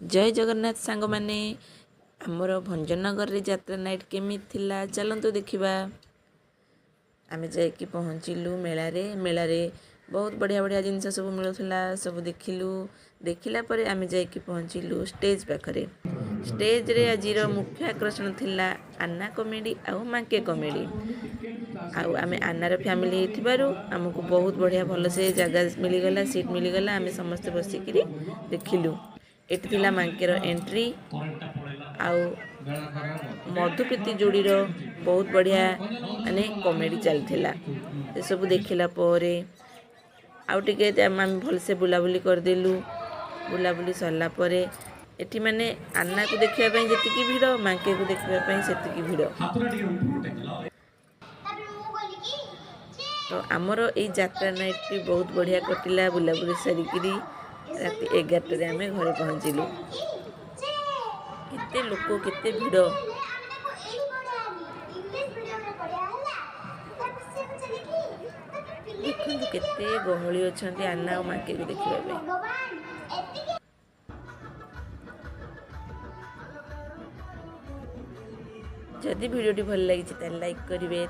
जय जगन्नाथ सांग माने आमर भंजनगर रे यात्रा नाइट केमी थिला चलंतु देखिबा। आमे जाइकी पहुँचलु मेलारे बहुत बढ़िया बढ़िया जिनस सब मिलुला सब देखिलु। देखिला परे आमे जाइकी पहुँचलु स्टेज पाखरे। स्टेज रे आजिर मुख्य आकर्षण थिला आन्ना कॉमेडी आउ मांके कॉमेडी। आउ आमे आन्नार फैमिली थिबारु हमकु बहुत बढ़िया भल से जगह मिलीगला, सीट मिलीगला। आमे समस्त बसिकिरी देखिलु। एटी थिला मांकेर एंट्री आउ मधुपीति जोड़ीर बहुत बढ़िया माने कॉमेडी चलथिला। से सब देखिला परे आउ टिके आमे भल से बुलाबुली करदेलु। बुलाबुली सरला परे एटी माने आन्ना को देखिबा पई जेतिकी भिड़, मांके को देखिबा पई सेतिकी भिड़। तो आमर ए यात्रा नाइट बहुत बढ़िया कटिला। बुलाबुली सारिकिरी राति 11 रे आमे घरे पहुँचिलु। केते लोक केते भिड़, देखु केते गहली अछंती आन्ना और मांके को देखिबा पे। जदि वीडियोटी भल लगी लाइक करिवे।